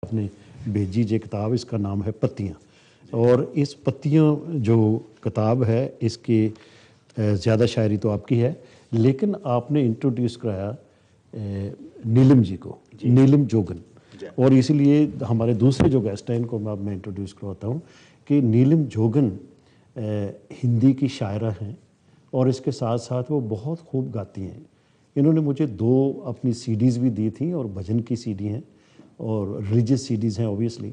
आपने भेजी जो किताब, इसका नाम है पत्तियाँ। और इस पत्तियाँ जो किताब है इसकी ज़्यादा शायरी तो आपकी है, लेकिन आपने इंट्रोड्यूस कराया नीलम जी को, नीलम जोगन। और इसीलिए हमारे दूसरे जो गेस्ट हैं इनको मैं इंट्रोड्यूस करवाता हूँ कि नीलम जोगन हिंदी की शायरा हैं और इसके साथ साथ वो बहुत खूब गाती हैं। इन्होंने मुझे 2 अपनी सीडीज़ भी दी थी और भजन की सीडी हैं और रिलीजियस सीडीज़ हैं ऑब्वियसली,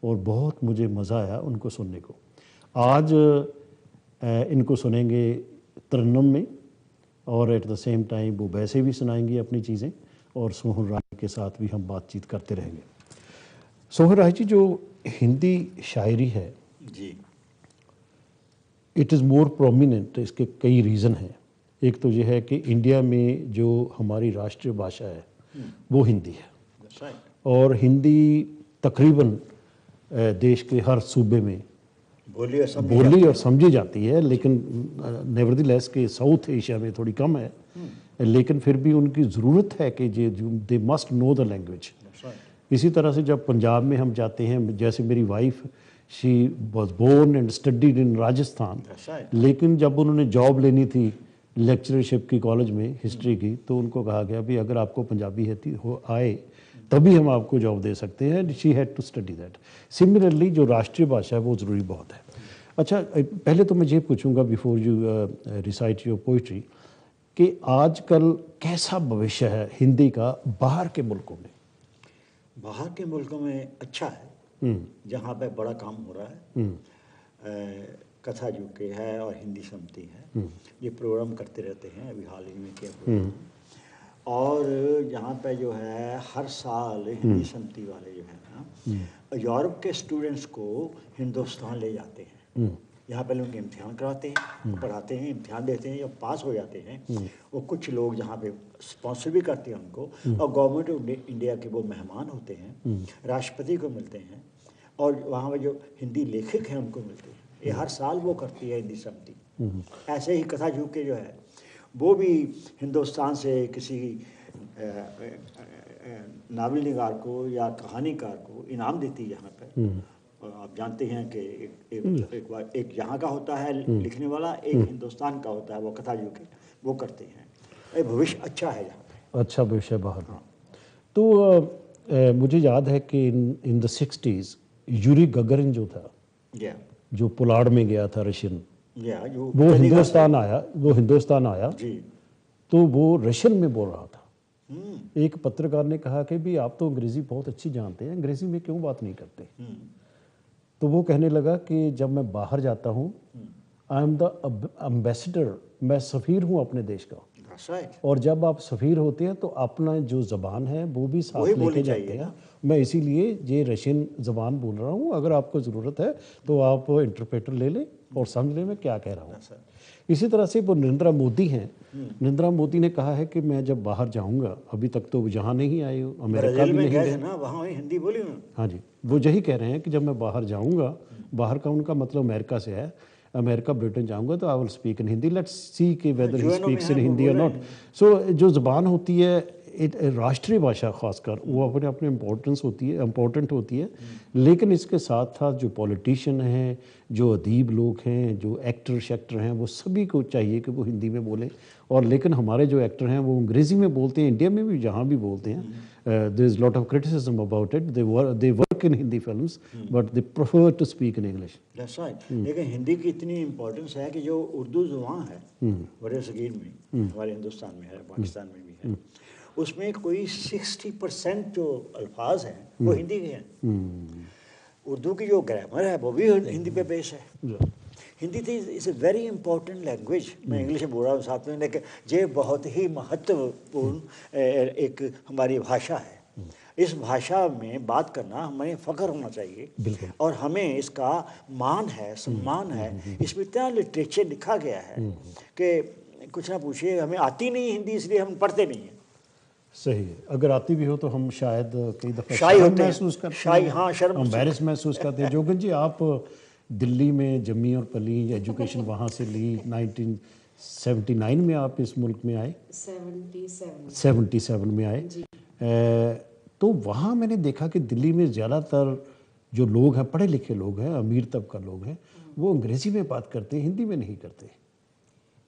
और बहुत मुझे मज़ा आया उनको सुनने को। आज इनको सुनेंगे तरन्नुम में, और एट द सेम टाइम वो वैसे भी सुनाएंगी अपनी चीज़ें, और सोहन राय के साथ भी हम बातचीत करते रहेंगे। सोहन राय जी, जो हिंदी शायरी है जी, इट इज़ मोर प्रोमिनेंट। इसके कई रीज़न हैं। एक तो ये है कि इंडिया में जो हमारी राष्ट्रीय भाषा है वो हिंदी है, और हिंदी तकरीबन देश के हर सूबे में बोली और समझी जाती है, लेकिन नेवरदलेस के साउथ एशिया में थोड़ी कम है, लेकिन फिर भी उनकी ज़रूरत है कि they must know the language. इसी तरह से जब पंजाब में हम जाते हैं, जैसे मेरी wife she was born and studied in Rajasthan, लेकिन जब उन्होंने जॉब लेनी थी लेक्चरशिप की कॉलेज में हिस्ट्री की, तो उनको कहा गया भी अगर आपको पंजाबी आए तभी हम आपको जॉब दे सकते हैं। She had to study that. Similarly जो राष्ट्रीय भाषा है वो ज़रूरी बहुत है। अच्छा, पहले तो मैं ये पूछूंगा before you recite your poetry कि आजकल कैसा भविष्य है हिंदी का बाहर के मुल्कों में? बाहर के मुल्कों में अच्छा है, जहाँ पे बड़ा काम हो रहा है। कथा यूके है और हिंदी समिति है, ये प्रोग्राम करते रहते हैं। अभी हाल ही में किया प्रोग्राम। और यहाँ पे जो है हर साल हिंदी समिति वाले जो है ना यूरोप के स्टूडेंट्स को हिंदुस्तान ले जाते हैं। यहाँ पे लोग इम्तिहान कराते हैं, पढ़ाते हैं, इम्तिहान देते हैं, जब पास हो जाते हैं वो कुछ लोग यहाँ पे स्पॉन्सर भी करते हैं उनको, और गवर्नमेंट ऑफ इंडिया के वो मेहमान होते हैं, राष्ट्रपति को मिलते हैं, और वहाँ पे जो हिंदी लेखक हैं उनको मिलते हैं। ये हर साल वो करती है हिंदी समिति। ऐसे ही कथा यूके जो है वो भी हिंदुस्तान से किसी नावल निगार को या कहानीकार को इनाम देती है यहाँ पर। और आप जानते हैं कि एक यहाँ का होता है लिखने वाला, एक हिंदुस्तान का होता है वो कथा यूके, वो करते हैं। ये भविष्य अच्छा है यहाँ पे, अच्छा भविष्य बाहर। हाँ। तो मुझे याद है कि इन द 60s यूरी गगरिन जो था, जो पुलाड़ में गया था रशियन, वो हिंदुस्तान आया जी, तो वो रशियन में बोल रहा था। एक पत्रकार ने कहा कि भी आप तो अंग्रेजी बहुत अच्छी जानते हैं, अंग्रेजी में क्यों बात नहीं करते? तो वो कहने लगा कि जब मैं बाहर जाता हूँ, आई एम द एम्बेसडर, मैं सफ़ीर हूँ अपने देश का। और जब आप सफ़ीर होते हैं तो अपना जो ज़बान है वो भी साथ लेके जाते हैं। मैं इसीलिए ये रशियन ज़बान बोल रहा हूँ, अगर आपको ज़रूरत है तो आप इंटरप्रेटर ले लें और समझ लें मैं क्या कह रहा हूँ। इसी तरह से वो नरेंद्र मोदी हैं। नरेंद्र मोदी ने कहा है कि मैं जब बाहर जाऊंगा, अभी तक तो जहाँ नहीं आए, अमेरिका भी नहीं गए ना, वहाँ हिंदी बोली। हाँ जी, वो यही कह रहे हैं कि जब मैं बाहर जाऊंगा, बाहर का उनका मतलब अमेरिका से है, अमेरिका ब्रिटेन जाऊंगा तो I will speak in Hindi, let's see कि whether he speaks in Hindi और नॉट। सो जो ज़बान होती है राष्ट्रीय भाषा खासकर, वो अपने अपने इम्पोर्टेंट होती है, लेकिन इसके साथ साथ जो पॉलिटिशियन हैं, जो अदीब लोग हैं, जो एक्टर हैं, वो सभी को चाहिए कि वो हिंदी में बोलें। और लेकिन हमारे जो एक्टर हैं वो अंग्रेज़ी में बोलते हैं, इंडिया में भी जहाँ भी बोलते हैं। There is lot of criticism about it, they work in Hindi films but they prefer to speak in English. That's right. लेकिन हिंदी की इतनी इम्पोर्टेंस है कि जो उर्दू ज़ुबान है बड़े सगीर में, हमारे हिंदुस्तान में है, पाकिस्तान में भी है, उसमें कोई 60% जो अल्फाज हैं वो हिंदी के हैं। उर्दू की जो ग्रामर है वो भी हिंदी पे बेस है। Hindi is a very important language. मैं इंग्लिश में बोल रहा हूँ साथ में, लेकिन ये बहुत ही महत्वपूर्ण एक हमारी भाषा है। इस भाषा में बात करना हमें फ़ख्र होना चाहिए, और हमें इसका मान है, सम्मान है। इसमें इतना लिटरेचर लिखा गया है कि कुछ ना पूछिए। हमें आती नहीं हिंदी, इसलिए हम पढ़ते नहीं हैं। सही है, अगर आती भी हो तो हम शायद कई दफ़ा शर्म महसूस करते हैं, हाँ, शर्म एम्बैरेस महसूस करते हैं। जोगन जी, आप दिल्ली में जम्मी और पली एजुकेशन वहाँ से ली, 1979 में आप इस मुल्क में आए, 77 में आए। तो वहाँ मैंने देखा कि दिल्ली में ज़्यादातर जो लोग हैं, पढ़े लिखे लोग हैं, अमीर तबका लोग हैं, वो अंग्रेज़ी में बात करते हैं, हिंदी में नहीं करते।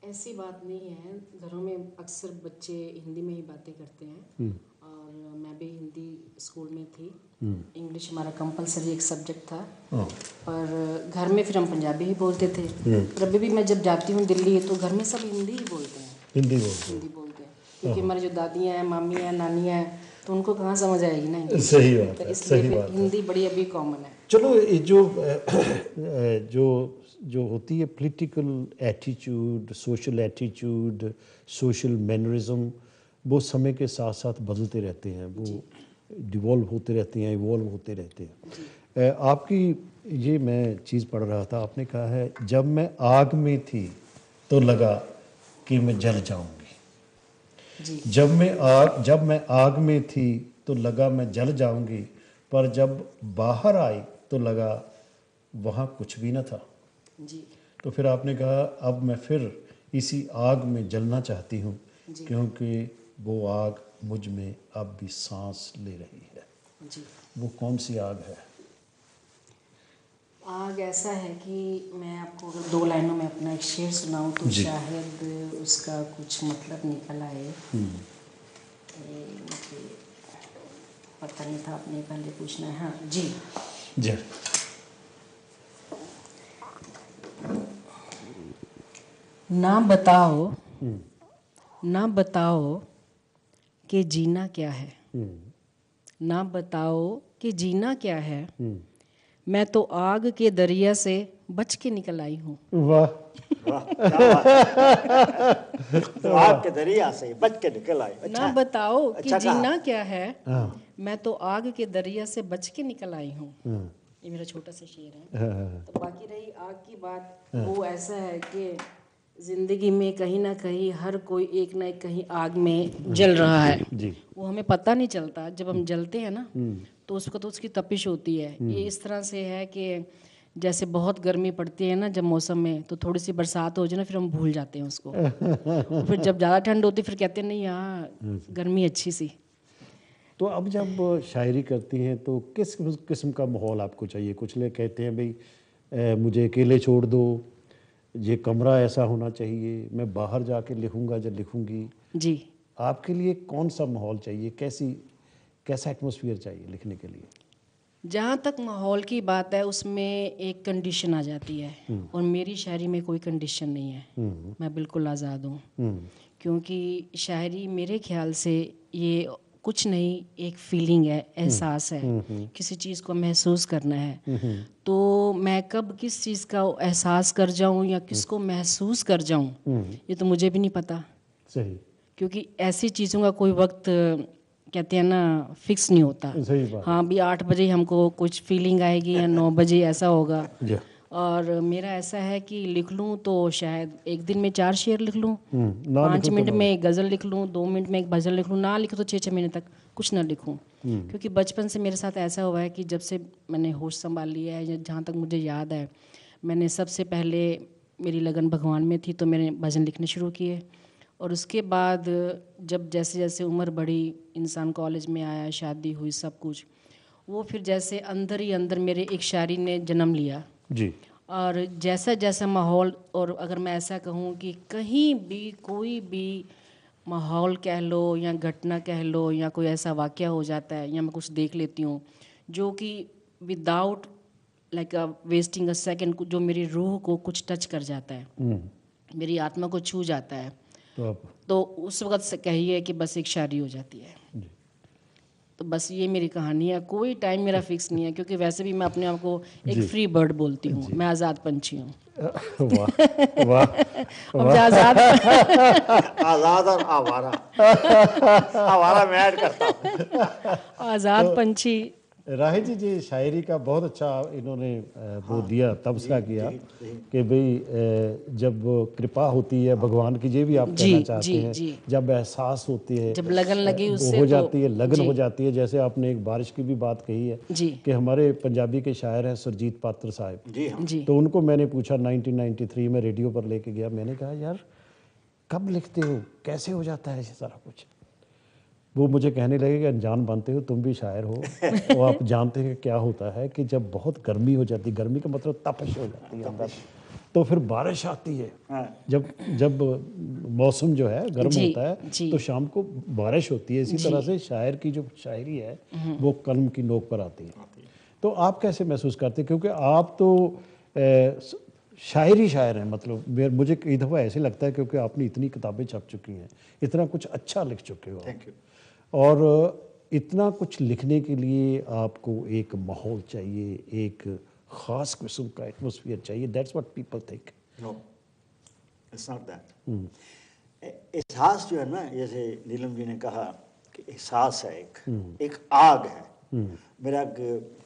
ऐसी बात नहीं है, घरों में अक्सर बच्चे हिंदी में ही बातें करते हैं। और मैं भी हिंदी स्कूल में थी, इंग्लिश हमारा कंपलसरी एक सब्जेक्ट था, पर घर में फिर हम पंजाबी ही बोलते थे। पर अभी भी मैं जब जाती हूँ दिल्ली तो घर में सब हिंदी ही बोलते हैं, हिंदी बोलते हिंदी बोलते हैं, क्योंकि हमारी जो दादियाँ हैं, मामियाँ हैं, नानियाँ हैं, तो उनको कहाँ समझ आएगी ना इंग्लिश। सही बात तो है, इसलिए सही फिर बात है। हिंदी बड़ी अभी कॉमन है। चलो ये जो होती है political attitude, social attitude, social mannerism, वो समय के साथ साथ बदलते रहते हैं, वो डिवॉल्व होते रहते हैं, इवॉल्व होते रहते हैं। आपकी ये मैं चीज़ पढ़ रहा था, आपने कहा है जब मैं आग में थी तो लगा कि मैं जल जाऊंगी। जी जब मैं आग में थी तो लगा मैं जल जाऊंगी, पर जब बाहर आई तो लगा वहाँ कुछ भी न था। जी तो फिर आपने कहा अब मैं फिर इसी आग में जलना चाहती हूँ, क्योंकि वो आग मुझ में अब भी सांस ले रही है। जी। वो कौन सी आग है? आग ऐसा है कि मैं आपको अगर 2 लाइनों में अपना एक शेर सुनाऊं तो जी। शायद उसका कुछ मतलब निकल आए। मुझे पता नहीं था, आपने पहले पूछना है। हाँ जी। जी। ना बताओ, ना बताओ कि जीना क्या है, ना बताओ कि जीना क्या है, मैं तो आग के दरिया से बच के निकल आई हूँ। वाह, वाह, क्या बात है। तो आग के दरिया से बच के निकल आई। अच्छा ना है। बताओ कि अच्छा कहा। जीना क्या है, मैं तो आग के दरिया से बच के निकल आई हूँ। ये मेरा छोटा सा शेर है। तो बाकी रही आग की बात, वो ऐसा है कि जिंदगी में कहीं ना कहीं हर कोई एक ना एक कहीं आग में जल रहा है। जी। वो हमें पता नहीं चलता, जब हम जलते हैं ना तो उसको तो उसकी तपिश होती है। ये इस तरह से है कि जैसे बहुत गर्मी पड़ती है ना जब मौसम में, तो थोड़ी सी बरसात हो जाए ना फिर हम भूल जाते हैं उसको। फिर जब ज़्यादा ठंड होती है फिर कहते हैं नहीं यहाँ गर्मी अच्छी सी। तो अब जब शायरी करती हैं तो किस किस्म का माहौल आपको चाहिए? कुछ लोग कहते हैं भाई मुझे अकेले छोड़ दो, ये कमरा ऐसा होना चाहिए, मैं बाहर जाके लिखूंगा जब लिखूंगी। जी। आपके लिए कौन सा माहौल चाहिए, कैसा एटमॉस्फेयर चाहिए लिखने के लिए? जहाँ तक माहौल की बात है उसमें एक कंडीशन आ जाती है, और मेरी शायरी में कोई कंडीशन नहीं है। मैं बिल्कुल आज़ाद हूँ, क्योंकि शायरी मेरे ख्याल से ये कुछ नहीं, एक फीलिंग है, एहसास है, किसी चीज़ को महसूस करना है। तो मैं कब किस चीज़ का एहसास कर जाऊँ या किसको महसूस कर जाऊँ ये तो मुझे भी नहीं पता। सही। क्योंकि ऐसी चीज़ों का कोई वक्त कहते हैं ना फिक्स नहीं होता। सही बात। हाँ भी 8 बजे हमको कुछ फीलिंग आएगी या 9 बजे ऐसा होगा। जी। और मेरा ऐसा है कि लिख लूँ तो शायद एक दिन में 4 शेर लिख लूँ, ना 5 लिखो तो मिनट ना में एक गज़ल लिख लूँ, 2 मिनट में एक भजन लिख लूँ, ना लिखूँ तो 6-6 महीने तक कुछ ना लिखूँ। क्योंकि बचपन से मेरे साथ ऐसा हुआ है कि जब से मैंने होश संभाल लिया है, या जहाँ तक मुझे याद है, मैंने सबसे पहले मेरी लगन भगवान में थी तो मैंने भजन लिखने शुरू किए। और उसके बाद जब जैसे जैसे उम्र बढ़ी, इंसान कॉलेज में आया, शादी हुई, सब कुछ, वो फिर जैसे अंदर ही अंदर मेरे एक शायरी ने जन्म लिया। जी। और जैसा जैसा माहौल, और अगर मैं ऐसा कहूँ कि कहीं भी कोई भी माहौल कह लो या घटना कह लो या कोई ऐसा वाक़या हो जाता है या मैं कुछ देख लेती हूँ जो कि without like wasting a second जो मेरी रूह को कुछ टच कर जाता है, मेरी आत्मा को छू जाता है, तो आप तो उस वक्त से कहिए कि बस एक शायरी हो जाती है। जी। तो बस ये मेरी कहानी है, कोई टाइम मेरा फिक्स नहीं है, क्योंकि वैसे भी मैं अपने आप को एक जी। फ्री बर्ड बोलती हूँ, जी। मैं आज़ाद पंछी हूँ। वाह वाह अब जो आज़ाद आजाद और आवारा। आवारा मैं ऐड करता हूँ। आज़ाद पंछी। राही जी जी शायरी का बहुत अच्छा इन्होंने वो दिया, तबसरा किया कि भाई जब कृपा होती है भगवान की, ये भी आप जी कहना चाहते जी हैं, जी। जब एहसास होती है, जब लगन लगी वो उससे हो तो जाती है, लगन जी हो जाती है। जैसे आपने एक बारिश की भी बात कही है जी कि हमारे पंजाबी के शायर हैं सुरजीत पात्र साहब, जी हाँ। जी तो उनको मैंने पूछा 1993 में, रेडियो पर लेके गया, मैंने कहा यार कब लिखते हो, कैसे हो जाता है ये सारा कुछ? वो मुझे कहने लगे कि अनजान बनते हो, तुम भी शायर हो तो आप जानते हैं कि क्या होता है कि जब बहुत गर्मी हो जाती है, गर्मी का मतलब तपश हो जाती है अंदर, तो फिर बारिश आती है। हाँ। जब जब मौसम जो है गर्म जी, होता है जी। तो शाम को बारिश होती है। इसी तरह से शायर की जो शायरी है वो कलम की नोक पर आती है। तो आप कैसे महसूस करते हैं, क्योंकि आप तो शायर हैं, मतलब मुझे कई दफ़ा ऐसे लगता है क्योंकि आपने इतनी किताबें छप चुकी हैं, इतना कुछ अच्छा लिख चुके हो आप। Thank you. और इतना कुछ लिखने के लिए आपको एक माहौल चाहिए, एक ख़ास किस्म का एटमॉस्फेयर चाहिए। That's what people think. No, it's not that. एहसास जो है ना, जैसे नीलम जी ने कहा कि एहसास है, एक आग है। मेरा एक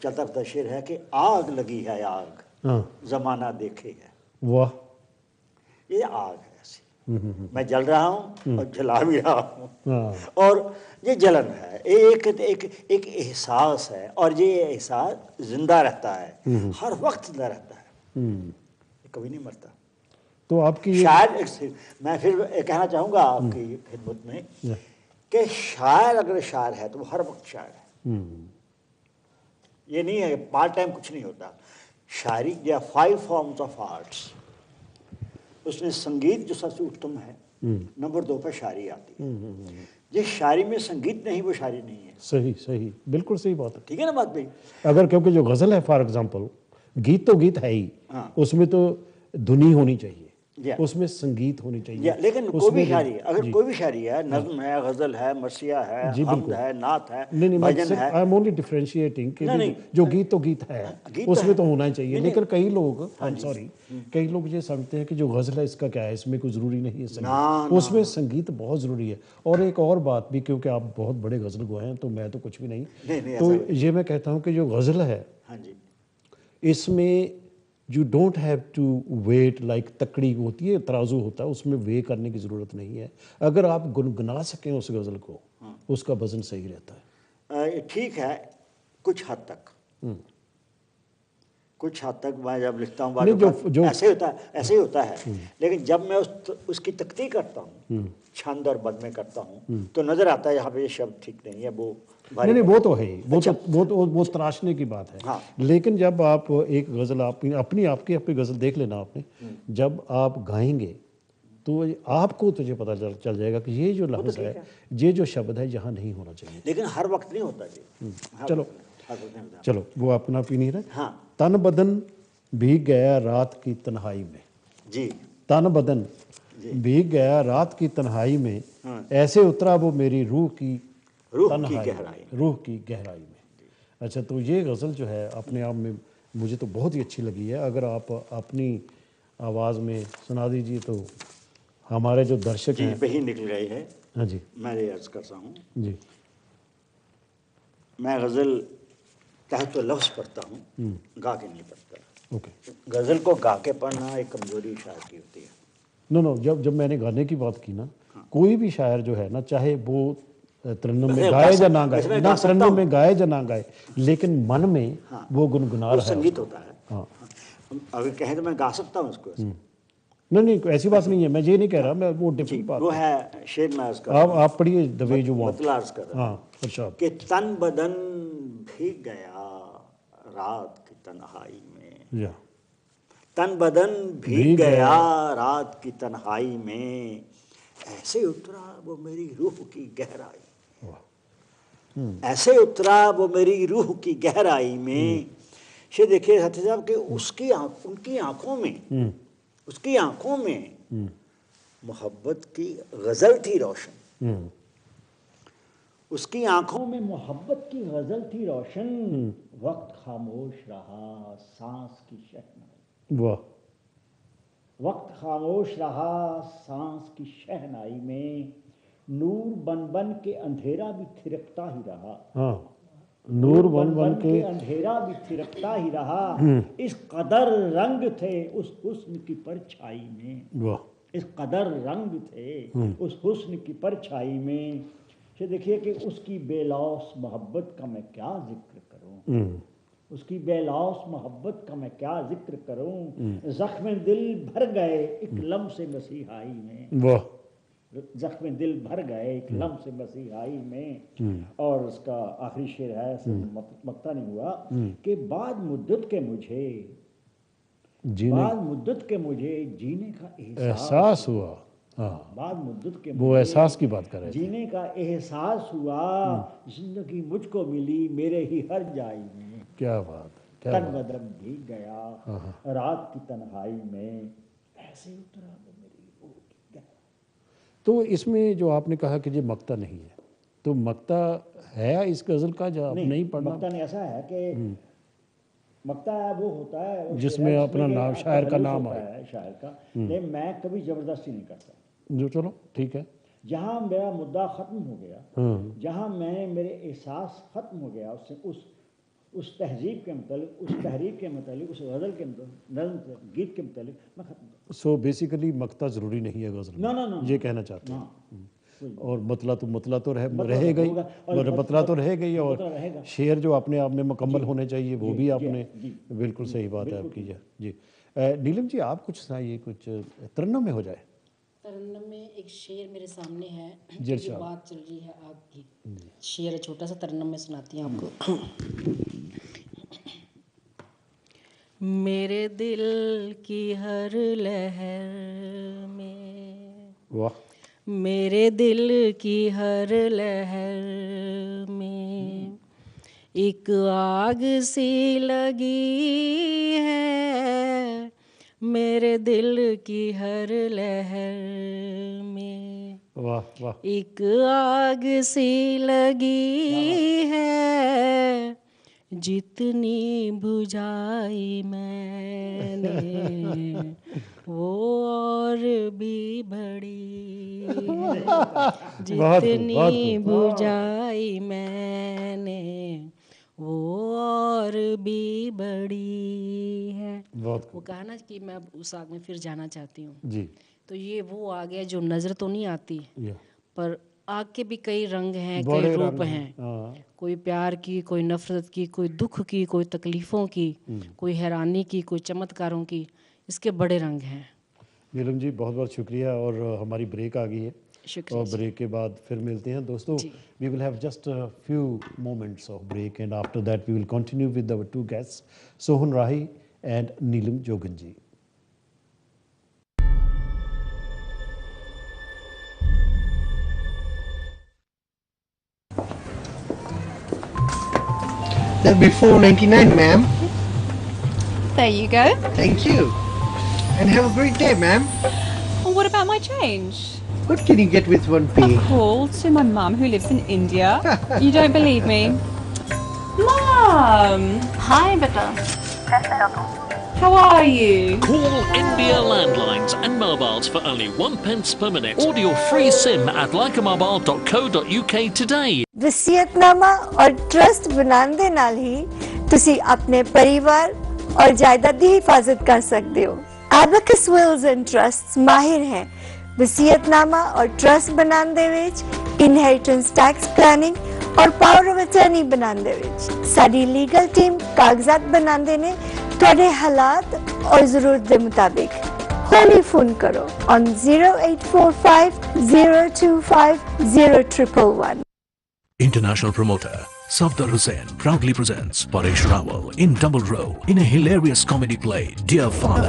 चलता फिरता शेर है कि आग लगी है आग, हाँ, जमाना देखे है। वाह। ये आग है ऐसी, मैं जल रहा हूँ और जला भी रहा हूँ। हाँ, और ये जलन है, एक एहसास है, और ये एहसास जिंदा रहता है, हर वक्त जिंदा रहता है, ये कभी नहीं मरता। तो आपकी ये शायद मैं फिर कहना चाहूँगा आपकी खिदमत में कि शायर अगर शायर है तो वो हर वक्त शायर है। ये नहीं है पार्ट टाइम कुछ नहीं होता। शायरी या 5 फॉर्म्स ऑफ आर्ट्स, उसमें संगीत जो सबसे उत्तम है, नंबर 2 पर शायरी आती है। जिस शायरी में संगीत नहीं वो शायरी नहीं है। सही सही, बिल्कुल सही बात है। ठीक है ना बात भाई? अगर क्योंकि जो गज़ल है फॉर एग्जांपल, गीत तो गीत है ही, हाँ। उसमें तो धुनी होनी चाहिए, या उसमें संगीत होनी चाहिए। लेकिन कोई उसमें भी शायरी, अगर जी, कोई भी शायरी है, नज्म है, गजल है, मरसिया है, जी हमद बिल्कुल। है, नात है, नहीं नहीं, मैं भजन सिर्फ है, आई एम ओनली डिफरेंशिएटिंग कि नहीं, भी नहीं, जो गीत तो गीत है, गीत तो उसमें है। तो होना ही चाहिए। नहीं, लेकिन नहीं। कई लोग, आई एम सॉरी, कई लोग ये समझते हैं कि जो गज़ल है इसका क्या है, इसमें कोई ज़रूरी नहीं है ना, संगीत। ना, उसमें संगीत बहुत ज़रूरी है। और एक और बात भी, क्योंकि आप बहुत बड़े गज़ल गो हैं तो मैं तो कुछ भी नहीं, नहीं, तो ऐसा ये मैं कहता हूँ कि जो गज़ल है हाँ जी, इसमें you don't have to wait like तकड़ी होती है, तराजू होता है, उसमें वे करने की ज़रूरत नहीं है। अगर आप गुनगुना सकें उस गज़ल को, उसका वज़न सही रहता है। ये ठीक है कुछ हद तक। कुछ हद तक मैं जब लिखता हूँ नहीं, जो ऐसे ही होता है। लेकिन जब मैं उसकी तख्ती करता हूँ, छंद और बद में करता हूँ, तो नज़र आता है यहाँ पे ये शब्द ठीक नहीं है, वो भारी नहीं, वो तो है ही, अच्छा। वो तराशने की बात है। हाँ। लेकिन जब आप एक गज़ल अपनी गज़ल देख लेना आपने, जब आप गाएंगे तो आपको तुझे पता चल जाएगा कि ये जो लफ्ज़ है, ये जो शब्द है यहाँ नहीं होना चाहिए। लेकिन हर वक्त नहीं होता जी। चलो हर वक्त नहीं होता। चलो, वो अपना भी नहीं रहा। हाँ तन बदन भीग गया रात की तन्हाई में, जी, तन बदन भीग गया रात की तन्हाई में, ऐसे उतरा वो मेरी रूह की गहराई में। अच्छा, तो ये गज़ल जो है अपने आप में मुझे तो बहुत ही अच्छी लगी है। अगर आप अपनी आवाज़ में सुना दीजिए तो हमारे जो दर्शक जी हैं। पे ही निकल गई है। हाँ जी मैं ये अर्ज करता हूँ, जी। मैं गज़ल चाहे तो लफ्ज़ पढ़ता हूँ, गा के नहीं पढ़ता। ओके। गज़ल को गा के पढ़ना एक कमज़ोरी शायर की होती है। नो जब मैंने गाने की बात की ना, कोई भी शायर जो है ना, चाहे वो तरन्नुम में गाए या ना गाए, ना तरन्नुम में गाए या ना गाए, लेकिन मन में वो गुनगुना वो रहा है। संगीत होता है। हाँ, अगर कहें तो मैं गा सकता हूँ उसको। नहीं, ऐसी बात नहीं है, मैं ये नहीं कह रहा, मैं वो डिफरेंट बात वो है। है शेर में अर्ज कर रहा हूँ। आप पढ़िए द वे यू वांट। मतलब अर्ज कर रहा हूँ हाँ, इरशाद। कि तन बदन भीग गया रात की तन्हाई में, या तन बदन भीग गया रात की तन्हाई में, ऐसे उतरा वो मेरी रूह की गहराई, ऐसे उतरा वो मेरी रूह की गहराई में। ये देखिए साथी साहब कि उनकी आंखों में मोहब्बत की गज़ल थी रोशन, उसकी आंखों में मोहब्बत की गज़ल थी रोशन। वक्त खामोश रहा सांस की शहनाई, वाह। वक्त खामोश रहा सांस की शहनाई में, नूर बन बन के अंधेरा भी थिरकता ही रहा। हाँ, नूर बन बन के अंधेरा भी थिरकता ही रहा। इस कदर रंग थे उस हुस्न की परछाई में, वाह। इस कदर रंग थे उस हुस्न की परछाई में। ये देखिए कि उसकी बेलौस मोहब्बत का मैं क्या जिक्र करूं, उसकी बेलौस मोहब्बत का मैं क्या जिक्र करूं। जख्म दिल भर गए एक लम्हे मसीहाई में, वाह। जख्म दिल भर गए एक लम्ह से मसीहाई में। और उसका आखिरी शेर है, मक्ता नहीं हुआ कि बाद मुद्दत के मुझे जीने का एहसास हुआ। हाँ, बाद मुद्दत के वो एहसास की बात कर रहे थे। जीने का एहसास हुआ, जिंदगी मुझको मिली मेरे ही हर जाई में। क्या बात, क्या तन बात। बदन भीग गया रात की तन्हाई में, ऐसे उतरा वो मेरी रूह की गहराई। तो इसमें जो आपने कहा कि ये मक्ता नहीं है, तो मक्ता है इस गज़ल का जो आप नहीं पढ़ना? मक्ता नहीं, ऐसा है कि मक्ता वो होता है वो जिसमें शेर है, अपना जिसमें नाम, कि शायर का तखल्लुस नाम होता आए। है शायर का। लेकिन मैं कभी जबरदस्ती नहीं करता। जो चलो ठीक है। जहाँ मेरा मुद्दा ख़त्म हो गया, जहाँ मैंने मेरे एहसास ख़त्म हो गया उससे, उस तहजीब के मतलब, उस तहरीर के मतलब, उस गज़ल के मतलब, नज़्म गीत के मतलब मैं ख़त्म। सो बेसिकली मक्ता ज़रूरी नहीं है गज़ल में। ना ये कहना चाहते हैं। ना। और मतला तो रहेगा ही, और मतला तो रहेगा ही, और मतला रहेगा। शेर जो अपने आप में मुकम्मल होने चाहिए वो भी आपने, जी। बिल्कुल सही बात है आपकी। जी नीलम जी, आप कुछ सुनाइए, कुछ तरन्नुम में हो जाए। तरन्नुम में एक शेर मेरे सामने है, जी, क्योंकि बात चल रही है आग की। शेर है छोटा सा, तरन्नुम में सुनाती हूँ आपको। मेरे दिल की हर लहर में, वाह। मेरे दिल की हर लहर में एक आग सी लगी है, मेरे दिल की हर लहर में वाह वाह। एक आग सी लगी है, जितनी बुझाई मैंने वो और भी बड़ी है, जितनी बुझाई मैंने वो और भी बड़ी है। वो कहा ना कि मैं उस आग में फिर जाना चाहती हूँ जी। तो ये वो आग है जो नज़र तो नहीं आती, पर आग के भी कई रंग हैं, कई रूप हैं। कोई प्यार की, कोई नफरत की, कोई दुख की, कोई तकलीफ़ों की, कोई हैरानी की, कोई चमत्कारों की। इसके बड़े रंग हैं। नीलम जी बहुत बहुत शुक्रिया। और हमारी ब्रेक आ गई है, और ब्रेक के बाद फिर मिलते हैं दोस्तों। We will have just a few moments of break and after that we will continue with our two guests, Sohan Rahi and Neelam Jogan ji. That'll be $4.99, ma'am. There you go. Thank you. And have a great day, ma'am. Well, what about my change? What can you get with 1p? A call to my mum who lives in India. You don't believe me? Mum! Hi, beta. How are you? Call India landlines and mobiles for only 1 pence per minute. Order your free SIM at lycamobile.co.uk today. ਵਸੀਅਤਨਾਮਾ ਔਰ trust ਬਣਾਉਣ ਦੇ ਨਾਲ ਹੀ ਤੁਸੀਂ ਆਪਣੇ ਪਰਿਵਾਰ ਔਰ ਜਾਇਦਾਦ ਦੀ ਹਿਫਾਜ਼ਤ ਕਰ ਸਕਦੇ ਹੋ। Abacus Wills and Trusts ਮਾਹਿਰ ਹੈ ਵਸੀਅਤਨਾਮਾ ਔਰ ਟਰਸਟ ਬਣਾਉਣ ਦੇ ਵਿੱਚ, ਇਨਹੈਰੀਟੈਂਸ ਟੈਕਸ ਪਲਾਨਿੰਗ ਔਰ ਪਾਵਰ ਆਫ ਅਟਾਰਨੀ ਬਣਾਉਣ ਦੇ ਵਿੱਚ। ਸਾਡੀ ਲੀਗਲ ਟੀਮ ਕਾਗਜ਼ਾਤ ਬਣਾਉਂਦੇ ਨੇ ਤੁਹਾਡੇ ਹਾਲਾਤ ਔਰ ਜ਼ਰੂਰਤ ਦੇ ਮੁਤਾबिक। ਹੋਲੀ ਫੋਨ ਕਰੋ on 0845 025 0111। International promoter Safdar Hussain proudly presents Paresh Rawal in double role in a hilarious comedy play, Dear Father.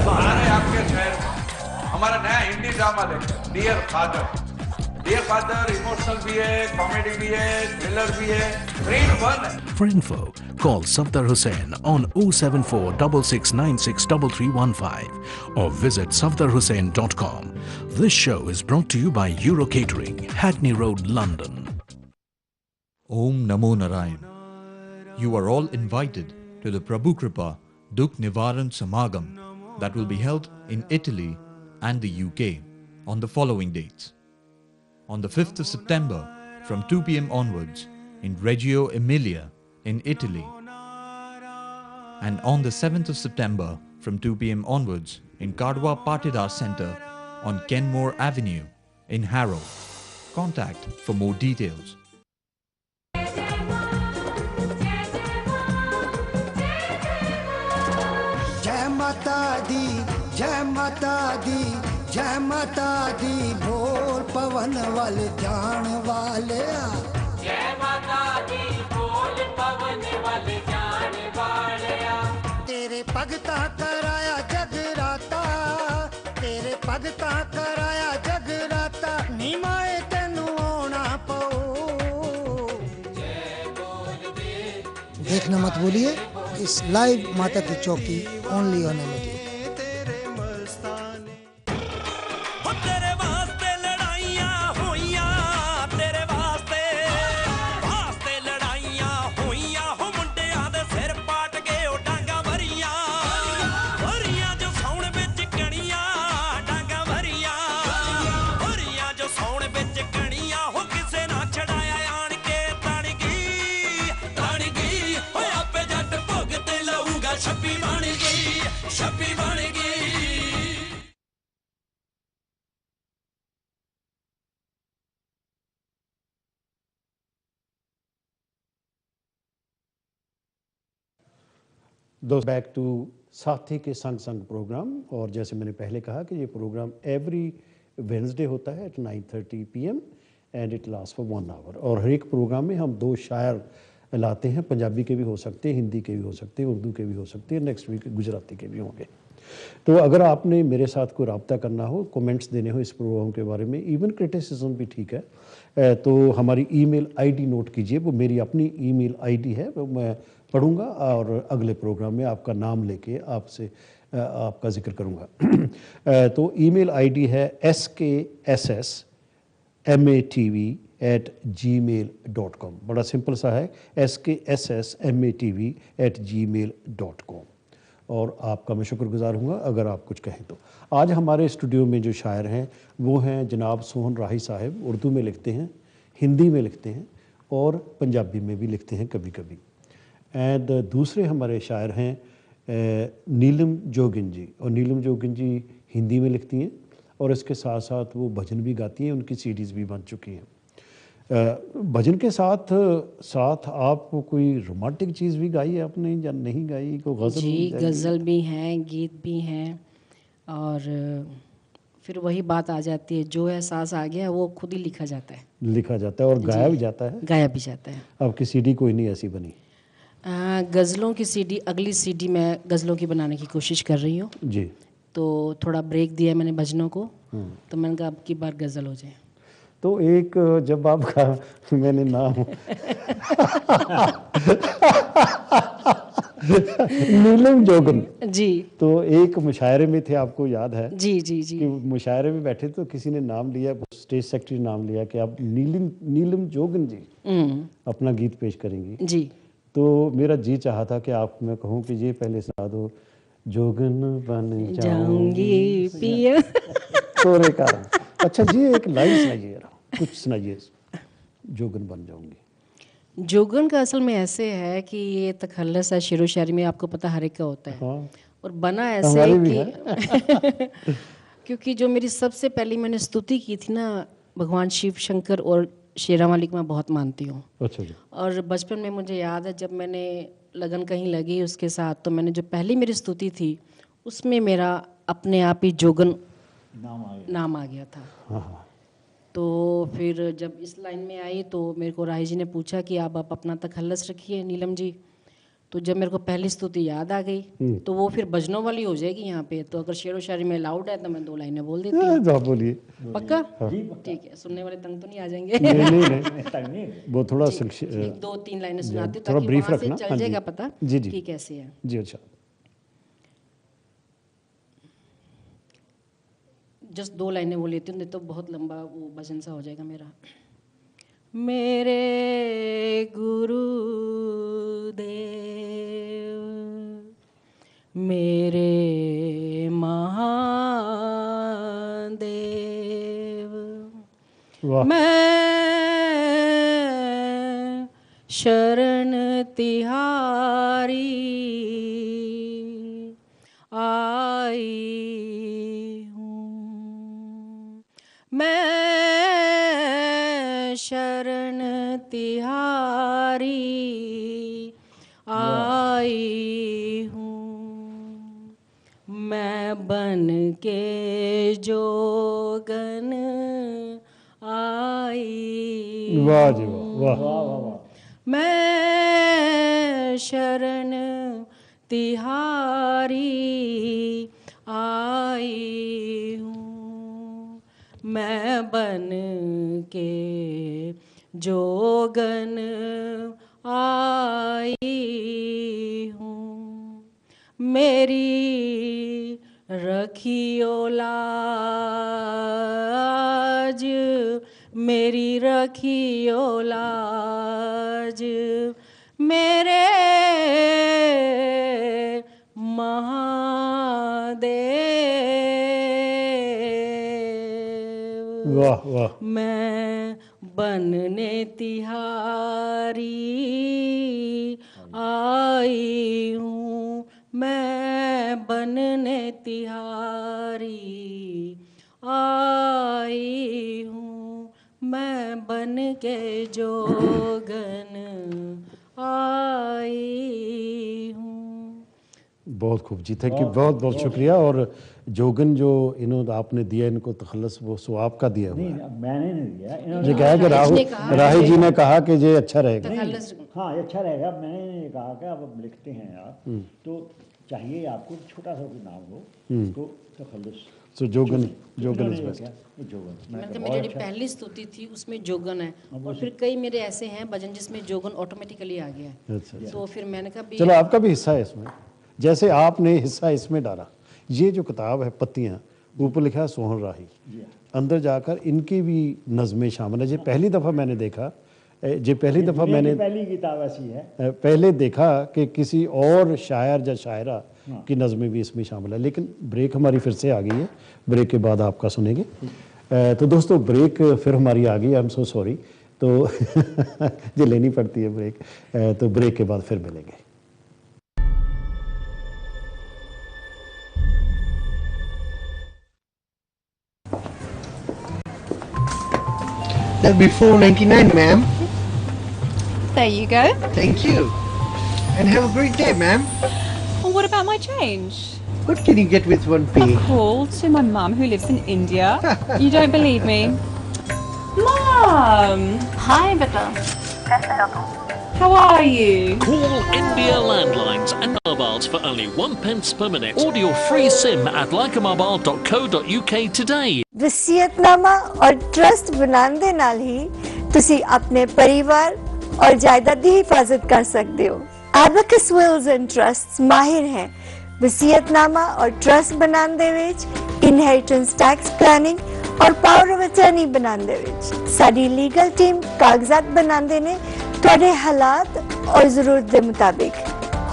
हमारा नया हिंदी ड्रामा देखो Dear Father. Dear Father emotional भी है, कॉमेडी भी है, थ्रिलर भी है, 3 in 1 है। For info, call Safdar Hussain on 074 6696 3315 or visit safdarhussain.com. This show is brought to you by Euro Catering, Hackney Road, London. Om Namo Narayan. You are all invited to the Prabhu Kripa Dukh Nivaran Samagam that will be held in Italy and the UK on the following dates. On the 5th of September from 2 p.m. onwards in Reggio Emilia in Italy, and on the 7th of September from 2 p.m. onwards in Kadwa Patidar Centre on Kenmore Avenue in Harrow. Contact for more details. जय माता दी, जय माता दी, जय माता दी बोल पवन वाले जान वाले जय माता दी बोल पवन वाले जान वाले तेरे भगता कराया जगराता तेरे भगता कराया जगराता नी माए तेनू आना पओ देखना मत भूलिए इस लाइव माता की चौकी ओनली ऑन एलईडी। दोस्त बैक टू साथी के संग संग प्रोग्राम। और जैसे मैंने पहले कहा कि ये प्रोग्राम एवरी वेडनेसडे होता है at 9:30 PM and it last for 1 hour. और हर एक प्रोग्राम में हम 2 शायर लाते हैं, पंजाबी के भी हो सकते हैं, हिंदी के भी हो सकते हैं, उर्दू के भी हो सकते हैं, नेक्स्ट वीक गुजराती के भी होंगे। तो अगर आपने मेरे साथ कोई रब्ता करना हो, कमेंट्स देने हो इस प्रोग्राम के बारे में, इवन क्रिटिसिज्म भी ठीक है, तो हमारी ईमेल आईडी नोट कीजिए। वो मेरी अपनी ईमेल आईडी है, वो मैं पढ़ूंगा और अगले प्रोग्राम में आपका नाम लेके आपसे आपका जिक्र करूंगा। तो ईमेल आईडी है skssmatv@gmail.com। बड़ा सिंपल सा है, skssmatv@gmail.com। और आपका मैं शुक्रगुजार हूँगा अगर आप कुछ कहें तो। आज हमारे स्टूडियो में जो शायर हैं वो हैं जनाब सोहन राही साहब। उर्दू में लिखते हैं, हिंदी में लिखते हैं और पंजाबी में भी लिखते हैं कभी कभी। एंड दूसरे हमारे शायर हैं नीलम जोगिन जी। और नीलम जोगिन जी हिंदी में लिखती हैं और इसके साथ साथ वो भजन भी गाती हैं, उनकी सीडीज़ भी बन चुकी हैं। भजन के साथ साथ आप कोई रोमांटिक चीज़ भी गाई है आपने या नहीं गाई? कोई गज़ल? जी, गज़ल भी हैं, गीत भी हैं। और फिर वही बात आ जाती है, जो एहसास आ गया वो खुद ही लिखा जाता है। लिखा जाता है और गाया भी जाता है। गाया भी जाता है। आपकी सीडी कोई नहीं ऐसी बनी? गज़लों की सीडी, अगली सीडी मैं गज़लों की बनाने की कोशिश कर रही हूँ जी। तो थोड़ा ब्रेक दिया मैंने भजनों को, तो मैंने कहा अब की बार गज़ल हो जाए। तो एक जब आपका मैंने नाम नीलम जोगन जी, तो एक मुशायरे में थे, आपको याद है? जी जी जी। कि मुशायरे में बैठे तो किसी ने नाम लिया, स्टेज सेक्रेटरी नाम लिया कि आप नीलम जोगन जी अपना गीत पेश करेंगी। जी। तो मेरा जी चाहा था कि आप मैं कहूँ कि ये पहले सुना दो, जोगन बन जाऊंगी पिया तोरे कारण। अच्छा जी, एक लाइन सुनाइए यार, कुछ सुनाइए, जोगन बन जाऊंगी। जोगन का असल में ऐसे है कि ये तखल्लस है, शेरो शायरी में आपको पता हर एक का होता है। हाँ। और बना ऐसे कि क्योंकि जो मेरी सबसे पहली मैंने स्तुति की थी ना, भगवान शिव शंकर और शेरा मालिक मैं बहुत मानती हूँ। अच्छा जी। और बचपन में मुझे याद है जब मैंने लगन कहीं लगी उसके साथ, तो मैंने जो पहली मेरी स्तुति थी उसमें मेरा अपने आप ही जोगन नाम आ गया था। हाँ। तो फिर जब इस लाइन में आई तो मेरे को राही जी ने पूछा कि आप अपना तखल्लस रखिए नीलम जी। तो जब मेरे को पहली स्तुति याद आ गई तो वो फिर भजनों वाली हो जाएगी यहाँ पे। तो अगर शेरो शायरी में लाउड है तो मैं 2 लाइनें बोल देती हूँ। आप बोलिए। पक्का? ठीक है। सुनने वाले तंग तो नहीं आ जाएंगे? नहीं वो थोड़ा 2-3 लाइनें सुनाती हूँ थोड़ा ताकि ब्रीफ वहाँ से रखना। चल जाएगा पता कि कैसे है। जी अच्छा। जस्ट 2 लाइनें बोल लेती हूँ, नहीं तो बहुत लंबा वो भजन सा हो जाएगा मेरा। मेरे गुरुदेव मेरे महादेव, मैं शरण तिहारी आई हूँ, मैं शरण तिहारी आई हूँ, मैं बन के जोगन आई वाह जी वाह वाह वाह वाह। मैं शरण तिहारी आई हूँ, मैं बन के जोगन आई हूँ। मेरी रखियो लाज, मेरी रखियो लाज, मेरे महादेव। वाह वाह। मैं बनने तिहारी आई हूँ, मैं बनने तिहारी आई हूँ, मैं बन के जोगन आई हूँ। बहुत खूब जी, थैंक यू, बहुत बहुत शुक्रिया। और जोगन जो इन्होंने आपने दिया इनको तखल्लुस, वो सो आपका दिया हुआ है। मैंने नहीं दिया, ये कहा कि राही जी ने कहा कि ये अच्छा रहेगा। हाँ ये अच्छा रहेगा। मैंने ये कहा कि अब लिखते हैं आप तो चाहिए आपको छोटा सा कोई नाम हो तो तखल्लुस। सो जोगन, जोगन इज बेस्ट। जोगन मेरी पहली स्तुति थी उसमें जोगन है, और फिर कई मेरे ऐसे हैं भजन जिसमें जोगन ऑटोमेटिकली आ गया है। तो फिर मैंने कहा चलो आपका भी हिस्सा है इसमें, जैसे आपने हिस्सा इसमें डाला। ये जो किताब है पत्तियाँ, ऊपर लिखा है सोहन राही, अंदर जाकर इनकी भी नज़में शामिल है। ये पहली दफ़ा मैंने देखा, ये पहली दफ़ा मैंने पहली किताब ऐसी है, पहले देखा कि किसी और शायर या शायरा की नज़में भी इसमें शामिल है। लेकिन ब्रेक हमारी फिर से आ गई है, ब्रेक के बाद आपका सुनेंगे। तो दोस्तों ब्रेक फिर हमारी आ गई, आई एम सो सॉरी। तो ये लेनी पड़ती है ब्रेक। तो ब्रेक के बाद फिर मिलेंगे। That'll be $4.99, ma'am. There you go. Thank you. And have a great day, ma'am. Well, what about my change? What can you get with 1p? I've called to my mum who lives in India. You don't believe me? Mum! Hi, beta. How are you? Call India landlines and mobiles for only 1 pence per minute. Order your free SIM at likeamobile.co.uk today. ਵਸੀਅਤਨਾਮਾ ਔਰ trust ਬਣਾਉਣ ਦੇ ਨਾਲ ਹੀ ਤੁਸੀਂ ਆਪਣੇ ਪਰਿਵਾਰ ਔਰ ਜਾਇਦਾਦ ਦੀ ਹਿਫਾਜ਼ਤ ਕਰ ਸਕਦੇ ਹੋ। Abacus Wills and Trusts ਮਾਹਿਰ ਹੈ ਵਸੀਅਤਨਾਮਾ ਔਰ ਟਰਸਟ ਬਣਾਉਣ ਦੇ ਵਿੱਚ, ਇਨਹੈਰੀਟੈਂਸ ਟੈਕਸ ਪਲਾਨਿੰਗ ਔਰ ਪਾਵਰ ਆਫ ਅਟਾਰਨੀ ਬਣਾਉਣ ਦੇ ਵਿੱਚ। ਸਾਡੀ ਲੀਗਲ ਟੀਮ ਕਾਗਜ਼ਾਤ ਬਣਾਉਂਦੇ ਨੇ ਤੁਹਾਡੇ ਹਾਲਾਤ ਔਰ ਜ਼ਰੂਰਤ ਦੇ ਮੁਤਾबिक।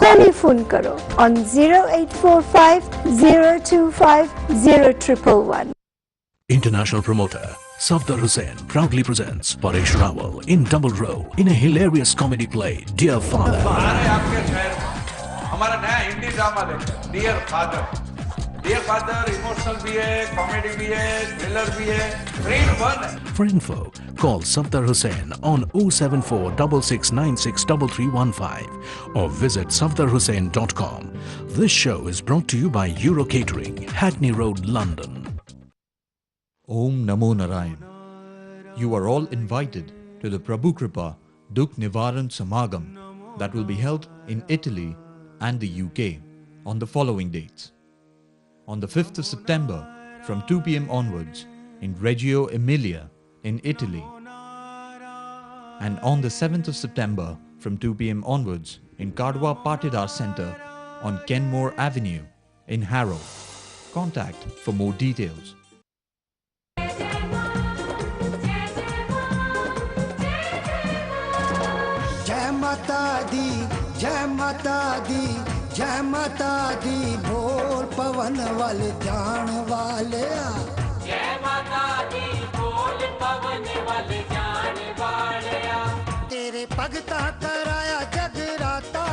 ਹੁਣੇ ਫੋਨ ਕਰੋ on 0845 025 0111। International promoter Safdar Hussain proudly presents Paresh Rawal in double role in a hilarious comedy play, Dear Father. आपके शहर में हमारा नया हिंदी ड्रामा देखा Dear Father. Dear Father emotional भी है, कॉमेडी भी है, थ्रिलर भी है, ग्रेट फन है। For info, call Safdar Hussain on 07466963315 or visit safdarhussain.com. This show is brought to you by Euro Catering, Hackney Road, London. Om Namo Narayan. You are all invited to the Prabhu Kripa Dukh Nivaran Samagam that will be held in Italy and the UK on the following dates. On the 5th of September from 2 p.m. onwards in Reggio Emilia in Italy, and on the 7th of September from 2 p.m. onwards in Kadwa Patidar Centre on Kenmore Avenue in Harrow. Contact for more details. जय माता दी, जय माता दी, जय माता दी, बोल पवन वाले जान वाले। जय माता दी, बोल पवन वाले जान वाले। तेरे भगता कराया जगराता,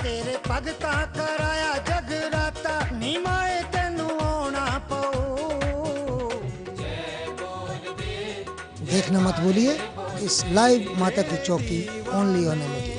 तेरे भगता कराया जगराता, निमाए तेनू आना पो। देखना मत भूलिए इस लाइव माता की चौकी ओनली ऑन एलईडी।